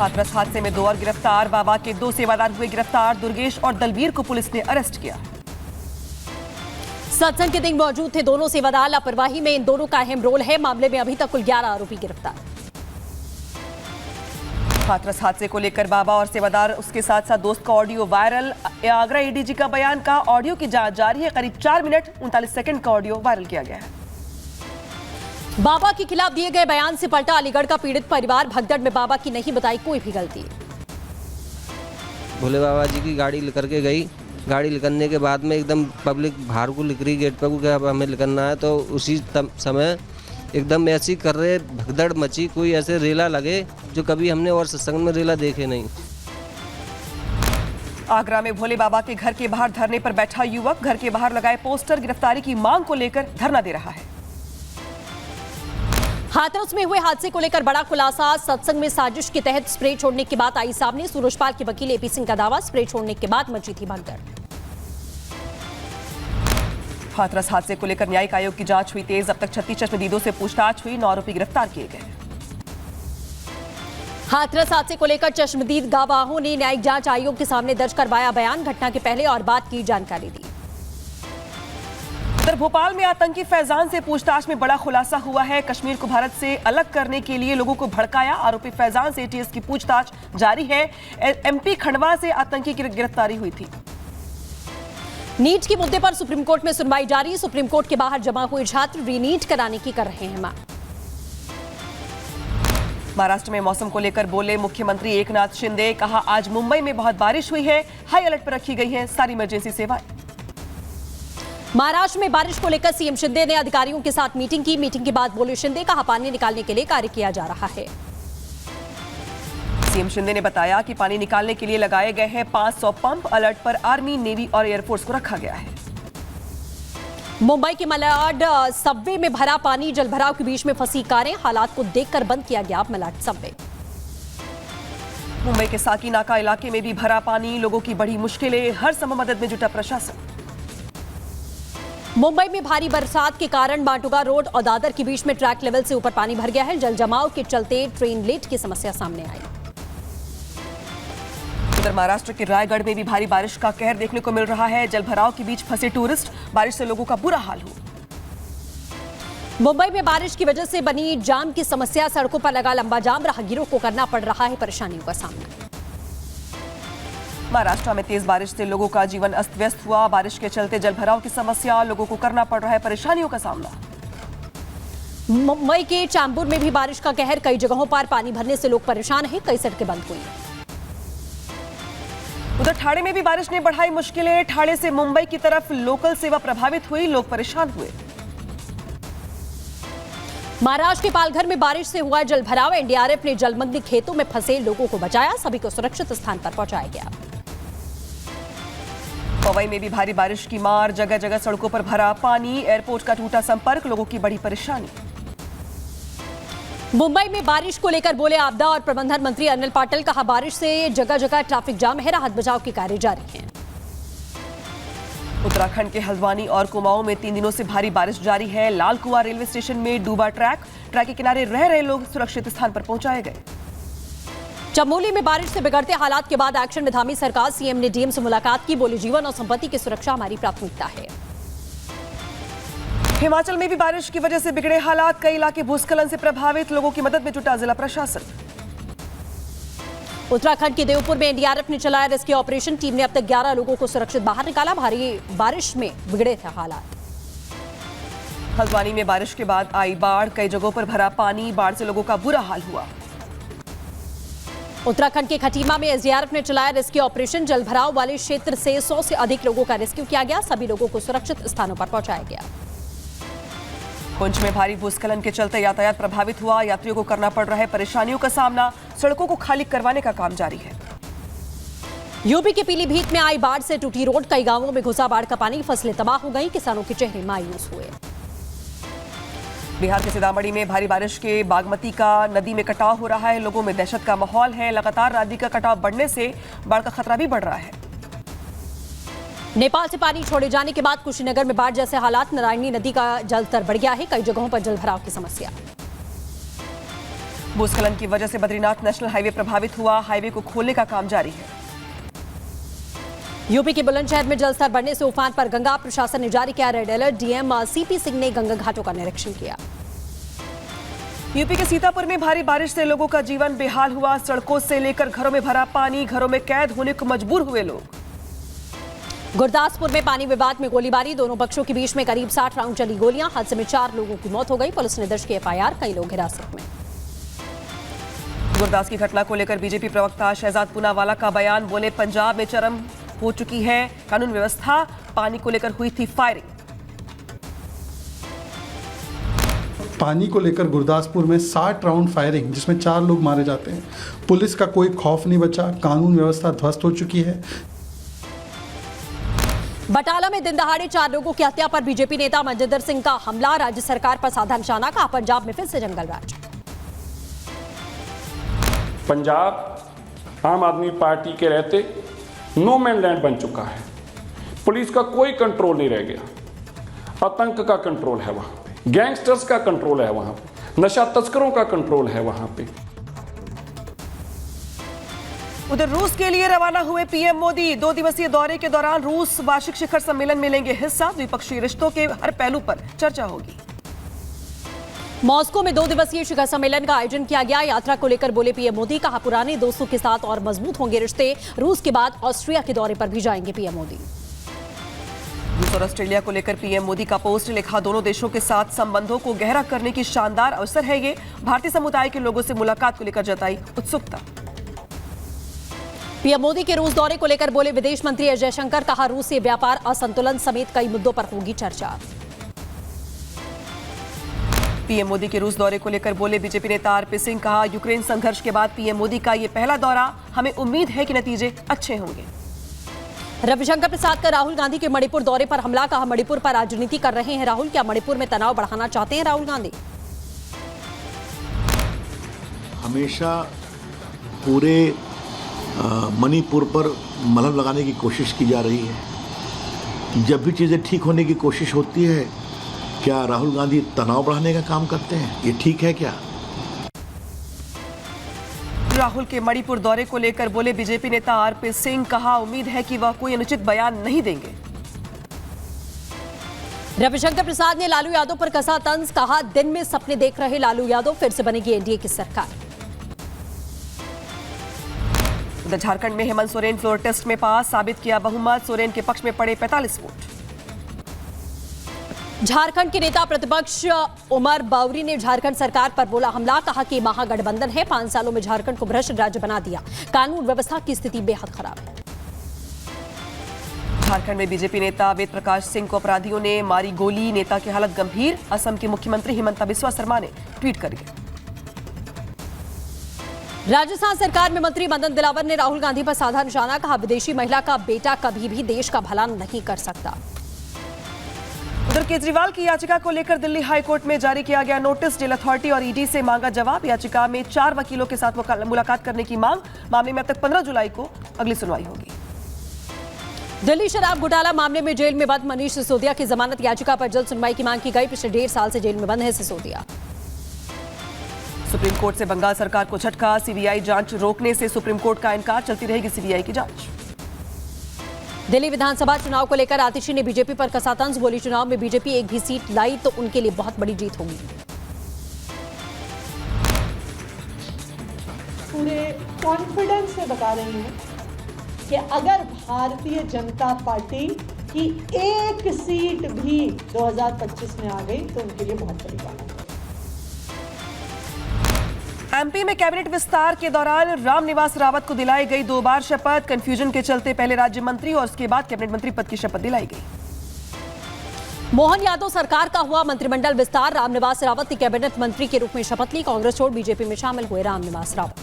हाथरस हादसे में 2 और गिरफ्तार। बाबा के 2 सेवादार हुए गिरफ्तार। दुर्गेश और दलबीर को पुलिस ने अरेस्ट किया। सत्संग के दिन मौजूद थे दोनों सेवादार। लापरवाही में इन दोनों का अहम रोल है। मामले में अभी तक कुल 11 आरोपी गिरफ्तार। हाथरस हादसे को लेकर बाबा और सेवादार उसके साथ साथ दोस्त का ऑडियो वायरल। आगरा एडीजी का बयान का ऑडियो की जांच जारी है। करीब 4 मिनट 39 सेकंड का ऑडियो वायरल किया गया है। बाबा के खिलाफ दिए गए बयान से पलटा अलीगढ़ का पीड़ित परिवार। भगदड़ में बाबा की नहीं बताई कोई भी गलती। भोले बाबा जी की गाड़ी लेकर के गई। गाड़ी निकलने के बाद में एकदम पब्लिक बाहर को लिख रही गेट पर को, क्या हमें निकलना है। तो उसी समय एकदम ऐसी कर रहे, भगदड़ मची। कोई ऐसे रेला लगे जो कभी हमने और सत्संग में रेला देखे नहीं। आगरा में भोले बाबा के घर के बाहर धरने पर बैठा युवक घर के बाहर लगाए पोस्टर गिरफ्तारी की मांग को लेकर धरना दे रहा है। हाथरस में हुए हादसे को लेकर बड़ा खुलासा। सत्संग में साजिश के तहत स्प्रे छोड़ने की बात आई सामने। सूरजपाल के वकील एपी सिंह का दावा, स्प्रे छोड़ने के बाद मची थी भगदड़। हाथरस हादसे को लेकर न्यायिक आयोग की जांच हुई तेज। अब तक 36 चश्मदीदों से पूछताछ हुई। 9 आरोपी गिरफ्तार किए गए। हाथरस हादसे को लेकर चश्मदीद गवाहों ने न्यायिक जांच आयोग के सामने दर्ज करवाया बयान। घटना के पहले और बाद की जानकारी दी। उधर भोपाल में आतंकी फैजान से पूछताछ में बड़ा खुलासा हुआ है। कश्मीर को भारत से अलग करने के लिए लोगों को भड़काया। आरोपी फैजान से एटीएस की पूछताछ जारी है। एमपी खंडवा से आतंकी की गिरफ्तारी हुई थी। नीट के मुद्दे पर सुप्रीम कोर्ट में सुनवाई जारी। सुप्रीम कोर्ट के बाहर जमा हुए छात्र रीनीट कराने की कर रहे हैं मांग। महाराष्ट्र में मौसम को लेकर बोले मुख्यमंत्री एकनाथ शिंदे। कहा आज मुंबई में बहुत बारिश हुई है। हाई अलर्ट पर रखी गई है सारी इमरजेंसी सेवाएं। महाराष्ट्र में बारिश को लेकर सीएम शिंदे ने अधिकारियों के साथ मीटिंग की। मीटिंग के बाद बोले शिंदे, कहा पानी निकालने के लिए कार्य किया जा रहा है। सीएम शिंदे ने बताया कि पानी निकालने के लिए लगाए गए हैं 500 पंप। अलर्ट पर आर्मी, नेवी और एयरफोर्स को रखा गया है। मुंबई के मलाड सबवे में भरा पानी। जलभराव के बीच में फंसी कारें। हालात को देखकर बंद किया गया मलाड सबवे। मुंबई के साकी नाका इलाके में भी भरा पानी। लोगों की बड़ी मुश्किलें। हर संभव मदद में जुटा प्रशासन। मुंबई में भारी बरसात के कारण बाटुगा रोड और दादर के बीच में ट्रैक लेवल से ऊपर पानी भर गया है। जल जमाव के चलते ट्रेन लेट की समस्या सामने आई। उधर महाराष्ट्र के रायगढ़ में भी भारी बारिश का कहर देखने को मिल रहा है। जलभराव के बीच फंसे टूरिस्ट। बारिश से लोगों का बुरा हाल हुआ। मुंबई में बारिश की वजह से बनी जाम की समस्या। सड़कों पर लगा लंबा जाम। राहगीरों को करना पड़ रहा है परेशानियों का सामना। महाराष्ट्र में तेज बारिश से लोगों का जीवन अस्त व्यस्त हुआ। बारिश के चलते जलभराव की समस्या। लोगों को करना पड़ रहा है परेशानियों का सामना। मुंबई के चैंबूर में भी बारिश का कहर। कई जगहों पर पानी भरने से लोग परेशान हैं। कई सड़कें बंद हुई। उधर ठाणे में भी बारिश ने बढ़ाई मुश्किलें। ठाणे से मुंबई की तरफ लोकल सेवा प्रभावित हुई। लोग परेशान हुए। महाराष्ट्र के पालघर में बारिश से हुआ जलभराव। एनडीआरएफ ने जलमग्न खेतों में फंसे लोगों को बचाया। सभी को सुरक्षित स्थान पर पहुंचाया गया। पवई में भी भारी बारिश की मार। जगह जगह सड़कों पर भरा पानी। एयरपोर्ट का टूटा संपर्क। लोगों की बड़ी परेशानी। मुंबई में बारिश को लेकर बोले आपदा और प्रबंधन मंत्री अनिल पाटिल। कहा बारिश से जगह जगह ट्रैफिक जाम है। राहत बचाव के कार्य जारी हैं। उत्तराखंड के हल्द्वानी और कुमाऊं में 3 दिनों से भारी बारिश जारी है। लाल कुआं रेलवे स्टेशन में डूबा ट्रैक। ट्रैक के किनारे रह रहे लोग सुरक्षित स्थान पर पहुंचाए गए। चमोली में बारिश से बिगड़ते हालात के बाद एक्शन में थामी सरकार। सीएम ने डीएम से मुलाकात की। बोले जीवन और संपत्ति की सुरक्षा हमारी प्राथमिकता है। हिमाचल में भी बारिश की वजह से बिगड़े हालात। कई इलाके भूस्खलन से प्रभावित। लोगों की मदद में जुटा जिला प्रशासन। उत्तराखंड के देवपुर में एनडीआरएफ ने चलाया रेस्क्यू ऑपरेशन। टीम ने अब तक 11 लोगों को सुरक्षित बाहर निकाला। भारी बारिश में बिगड़े थे हालात। हल्द्वानी में बारिश के बाद आई बाढ़। कई जगहों पर भरा पानी। बाढ़ से लोगों का बुरा हाल हुआ। उत्तराखंड के खटीमा में एसडीआरएफ ने चलाया रेस्क्यू ऑपरेशन। जलभराव वाले क्षेत्र से 100 से अधिक लोगों का रेस्क्यू किया गया। सभी लोगों को सुरक्षित स्थानों पर पहुंचाया गया। पुंछ में भारी भूस्खलन के चलते यातायात प्रभावित हुआ। यात्रियों को करना पड़ रहा है परेशानियों का सामना। सड़कों को खाली करवाने का काम जारी है। यूपी के पीलीभीत में आई बाढ़ से टूटी रोड। कई गांवों में घुसा बाढ़ का पानी। फसलें तबाह हो गई। किसानों के चेहरे मायूस हुए। बिहार के सीतामढ़ी में भारी बारिश के बागमती का नदी में कटाव हो रहा है। लोगों में दहशत का माहौल है। लगातार नदी का कटाव बढ़ने से बाढ़ का खतरा भी बढ़ रहा है। नेपाल से पानी छोड़े जाने के बाद कुशीनगर में बाढ़ जैसे हालात। नारायणी नदी का जलस्तर बढ़ गया है। कई जगहों पर जलभराव की समस्या। भूस्खलन की वजह से बद्रीनाथ नेशनल हाईवे प्रभावित हुआ, हाईवे को खोलने का काम जारी है। यूपी के बुलंदशहर में जलस्तर बढ़ने से उफान पर गंगा, प्रशासन ने जारी किया red alert. DM CP Singh ने गंगा घाटों का निरीक्षण किया। यूपी के सीतापुर में भारी बारिश से लोगों का जीवन बेहाल हुआ, सड़कों से लेकर घरों में भरा पानी, घरों में कैद होने को मजबूर हुए लोग। गुरदासपुर में पानी विवाद में गोलीबारी, दोनों पक्षों के बीच में करीब 60 राउंड चली गोलियां, हादसे में 4 लोगों की मौत हो गई। पुलिस ने दर्ज की एफआईआर, कई लोग हिरासत में। गुरदास की घटना को लेकर बीजेपी प्रवक्ता शहजाद पूनावाला का बयान, बोले पंजाब में चरम हो चुकी है कानून व्यवस्था, पानी को लेकर हुई थी फायरिंग। पानी को लेकर गुरदासपुर में 60 राउंड फायरिंग, जिसमें 4 लोग मारे जाते हैं। पुलिस का कोई खौफ नहीं बचा, कानून व्यवस्था ध्वस्त हो चुकी है। बटाला में दिन दहाड़े 4 लोगों की हत्या पर बीजेपी नेता मनजिंदर सिंह का हमला, राज्य सरकार पर साधा निशाना, कहा पंजाब में फिर से जंगल राज। पंजाब आम आदमी पार्टी के रहते नो मैन लैंड बन चुका है। पुलिस का कोई कंट्रोल नहीं रह गया, आतंक का कंट्रोल है वहां पे, गैंगस्टर्स का कंट्रोल है वहां पे, नशा तस्करों का कंट्रोल है वहां पे। उधर रूस के लिए रवाना हुए पीएम मोदी 2 दिवसीय दौरे के दौरान रूस वार्षिक शिखर सम्मेलन में लेंगे हिस्सा, द्विपक्षीय रिश्तों के हर पहलू पर चर्चा होगी। मॉस्को में 2 दिवसीय शिखर सम्मेलन का आयोजन किया गया, यात्रा को लेकर बोले पीएम मोदी, कहा पुराने दोस्तों के साथ और मजबूत होंगे रिश्ते। रूस के बाद ऑस्ट्रिया के दौरे पर भी जाएंगे पीएम मोदी। रूस और ऑस्ट्रेलिया को लेकर पीएम मोदी का पोस्ट, लिखा दोनों देशों के साथ संबंधों को गहरा करने की शानदार अवसर है ये, भारतीय समुदाय के लोगों से मुलाकात को लेकर जताई उत्सुकता। पीएम मोदी के रूस दौरे को लेकर बोले विदेश मंत्री एस जयशंकर, कहा रूस से व्यापार असंतुलन समेत कई मुद्दों पर होगी चर्चा। पीएम मोदी के रूस दौरे को लेकर बोले बीजेपी नेता आरपी सिंह, कहा यूक्रेन संघर्ष के बाद पीएम मोदी का ये पहला दौरा, हमें उम्मीद है कि नतीजे अच्छे होंगे। रविशंकर प्रसाद का राहुल गांधी के मणिपुर दौरे पर हमला, कहा मणिपुर पर राजनीति कर रहे हैं राहुल, क्या मणिपुर में तनाव बढ़ाना चाहते हैं राहुल गांधी। हमेशा पूरे मणिपुर पर मलहम लगाने की कोशिश की जा रही है। जब भी चीज़ें ठीक होने की कोशिश होती है, क्या राहुल गांधी तनाव बढ़ाने का काम करते हैं? ये ठीक है क्या? राहुल के मणिपुर दौरे को लेकर बोले बीजेपी नेता आरपी सिंह, कहा उम्मीद है कि वह कोई अनुचित बयान नहीं देंगे। रविशंकर प्रसाद ने लालू यादव पर कसा तंज, कहा दिन में सपने देख रहे लालू यादव, फिर से बनेगी एनडीए की सरकार। उधर झारखंड में हेमंत सोरेन फ्लोर टेस्ट में पास, साबित किया बहुमत, सोरेन के पक्ष में पड़े 45 वोट। झारखंड के नेता प्रतिपक्ष उमर बावरी ने झारखंड सरकार पर बोला हमला, कहा कि महागठबंधन है, 5 सालों में झारखंड को भ्रष्ट राज्य बना दिया, कानून व्यवस्था की स्थिति बेहद खराब है। झारखंड में बीजेपी नेता वेद प्रकाश सिंह को अपराधियों ने मारी गोली, नेता की हालत गंभीर, असम के मुख्यमंत्री हिमंता बिस्वा शर्मा ने ट्वीट कर दिया। राजस्थान सरकार में मंत्री मदन दिलावर ने राहुल गांधी पर साधा निशाना, कहा विदेशी महिला का बेटा कभी भी देश का भला नहीं कर सकता। उधर केजरीवाल की याचिका को लेकर दिल्ली हाईकोर्ट में जारी किया गया नोटिस, जेल अथॉरिटी और ईडी से मांगा जवाब, याचिका में 4 वकीलों के साथ मुलाकात करने की मांग, मामले में अब तक 15 जुलाई को अगली सुनवाई होगी। दिल्ली शराब घोटाला मामले में जेल में बंद मनीष सिसोदिया की जमानत याचिका पर जल्द सुनवाई की मांग की गई, पिछले 1.5 साल से जेल में बंद है सिसोदिया। सुप्रीम कोर्ट से बंगाल सरकार को झटका, सीबीआई जांच रोकने से सुप्रीम कोर्ट का इनकार, चलती रहेगी सीबीआई की जांच। दिल्ली विधानसभा चुनाव को लेकर आतिशी ने बीजेपी पर कसा तंज, बोली चुनाव में बीजेपी एक भी सीट लाई तो उनके लिए बहुत बड़ी जीत होगी। पूरे कॉन्फिडेंस से बता रही हूं कि अगर भारतीय जनता पार्टी की एक सीट भी 2025 में आ गई तो उनके लिए बहुत बड़ी बात है। एमपी में कैबिनेट विस्तार के दौरान रामनिवास रावत को दिलाई गई 2 बार शपथ, कंफ्यूजन के चलते पहले राज्य मंत्री और उसके बाद कैबिनेट मंत्री पद की शपथ दिलाई गई। मोहन यादव सरकार का हुआ मंत्रिमंडल विस्तार, रामनिवास रावत ने कैबिनेट मंत्री के रूप में शपथ ली, कांग्रेस छोड़ बीजेपी में शामिल हुए रामनिवास रावत।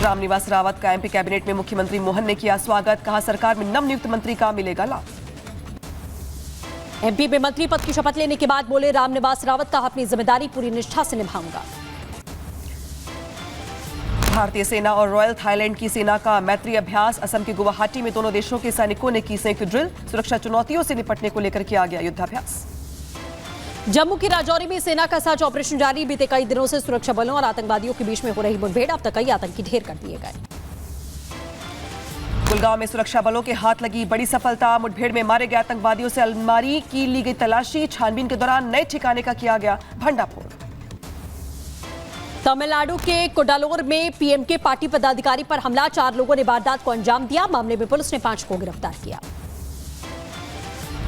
रामनिवास रावत का एमपी कैबिनेट में मुख्यमंत्री मोहन ने किया स्वागत, कहा सरकार में नवनियुक्त मंत्री का मिलेगा लाभ। एमपी में मंत्री पद की शपथ लेने के बाद बोले रामनिवास रावत, कहा अपनी जिम्मेदारी पूरी निष्ठा से निभाऊंगा। भारतीय सेना और रॉयल थाईलैंड की सेना का मैत्री अभ्यास, असम के गुवाहाटी में दोनों देशों के सैनिकों ने की संयुक्त ड्रिल, सुरक्षा चुनौतियों से निपटने को लेकर किया गया युद्धाभ्यास। जम्मू की राजौरी में सेना का सर्च ऑपरेशन जारी। बीते कई दिनों से सुरक्षा बलों और आतंकवादियों के बीच में हो रही मुठभेड़, अब तक कई आतंकी ढेर कर दिए गए। कुलगांव में सुरक्षा बलों के हाथ लगी बड़ी सफलता। मुठभेड़ में मारे गए आतंकवादियों से अलमारी की ली गई तलाशी। छानबीन के दौरान नए ठिकाने का किया गया भंडाफोड़। तमिलनाडु के कुडालोर में पीएमके पार्टी पदाधिकारी पर हमला, 4 लोगों ने वारदात को अंजाम दिया। मामले में पुलिस ने 5 को गिरफ्तार किया।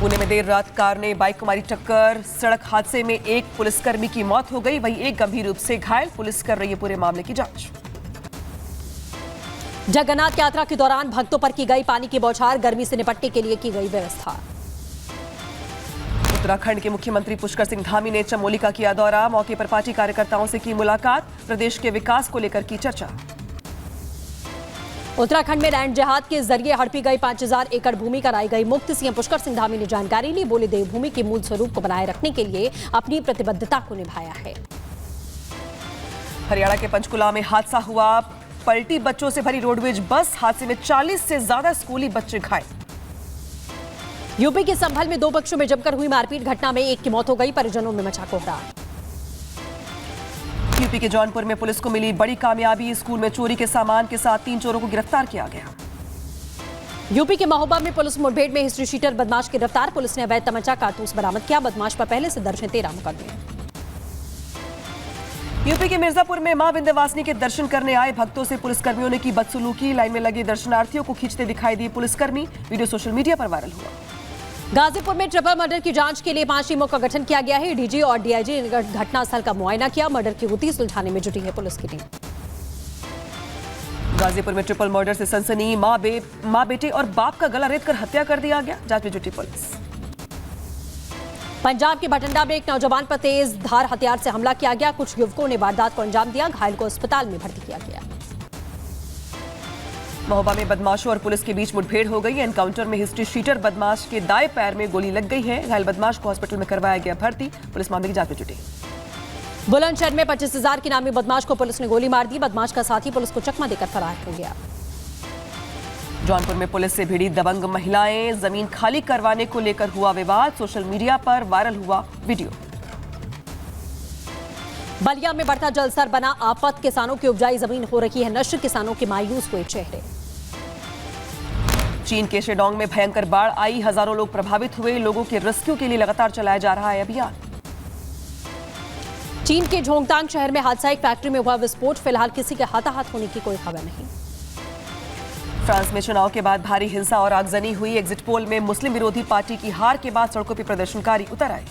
पुणे में देर रात कार ने बाइक को मारी टक्कर। सड़क हादसे में एक पुलिसकर्मी की मौत हो गई, वहीं एक गंभीर रूप से घायल। पुलिस कर रही है पूरे मामले की जांच। जगन्नाथ यात्रा के दौरान भक्तों पर की गई पानी की बौछार, गर्मी से निपटने के लिए की गई व्यवस्था। उत्तराखंड के मुख्यमंत्री पुष्कर सिंह धामी ने चमोली का किया दौरा। मौके पर पार्टी कार्यकर्ताओं से की मुलाकात। प्रदेश के विकास को लेकर की चर्चा। उत्तराखंड में लैंड जिहाद के जरिए हड़पी गई 5000 एकड़ भूमि कराई गई मुक्त। सीएम पुष्कर सिंह धामी ने जानकारी ली। बोले, देवभूमि के मूल स्वरूप को बनाए रखने के लिए अपनी प्रतिबद्धता को निभाया है। हरियाणा के पंचकुला में हादसा हुआ। पलटी बच्चों से भरी रोडवेज बस। हादसे में 40 से ज्यादा स्कूली बच्चे घायल। यूपी के संभल में 2 पक्षों में जमकर हुई मारपीट, घटना में एक की मौत हो गई। परिजनों में मचा कोहराम। यूपी के जौनपुर में पुलिस को मिली बड़ी कामयाबी। स्कूल में चोरी के सामान के साथ 3 चोरों को गिरफ्तार किया गया। यूपी के महोबा में पुलिस मुठभेड़ में हिस्ट्री शीटर बदमाश गिरफ्तार। पुलिस ने अवैध तमंचा कारतूस बरामद किया। बदमाश पर पहले से दर्ज हैं 13 मुकदमे। यूपी के मिर्जापुर में मां विंध्यवासिनी के दर्शन करने आए भक्तों से पुलिसकर्मियों ने की बदसलूकी। लाइन में लगे दर्शनार्थियों को खींचते दिखाई दिए पुलिसकर्मी। वीडियो सोशल मीडिया पर वायरल हुआ। गाजीपुर में ट्रिपल मर्डर की जांच के लिए 5 टीमों का गठन किया गया है। डीजी और डीआईजी ने घटनास्थल का मुआयना किया। मर्डर की गुत्थी सुलझाने में जुटी है पुलिस की टीम। गाजीपुर में ट्रिपल मर्डर से सनसनी। मां बेटे और बाप का गला रेत कर हत्या कर दिया गया। जांच में जुटी पुलिस। पंजाब के बठिंडा में एक नौजवान पर तेज धार हथियार से हमला किया गया। कुछ युवकों ने वारदात को अंजाम दिया। घायल को अस्पताल में भर्ती किया गया। महोबा में बदमाशों और पुलिस के बीच मुठभेड़ हो गई। एनकाउंटर में हिस्ट्री शीटर बदमाश के दाएं पैर में गोली लग गई है। घायल बदमाश को हॉस्पिटल में करवाया गया भर्ती। पुलिस मामले की जांच में जुटी। बुलंदशहर में 25,000 के नामी बदमाश को पुलिस ने गोली मार दी। बदमाश का साथी पुलिस को चकमा देकर फरार हो गया। जौनपुर में पुलिस से भिड़ी दबंग महिलाएं। जमीन खाली करवाने को लेकर हुआ विवाद। सोशल मीडिया पर वायरल हुआ वीडियो। बलिया में बढ़ता जलस्तर बना आफत। किसानों की उपजाई जमीन हो रही है नष्ट। किसानों के मायूस हुए चेहरे। चीन के शेडोंग में भयंकर बाढ़ आई। हजारों लोग प्रभावित हुए। लोगों के रेस्क्यू के लिए लगातार चलाया जा रहा है अभियान। चीन के झोंगतांग शहर में हादसा। एक फैक्ट्री में हुआ विस्फोट। फिलहाल किसी के हाथाहाथ होने की कोई खबर नहीं। फ्रांस में चुनाव के बाद भारी हिंसा और आगजनी हुई। एग्जिट पोल में मुस्लिम विरोधी पार्टी की हार के बाद सड़कों पर प्रदर्शनकारी उतर आए।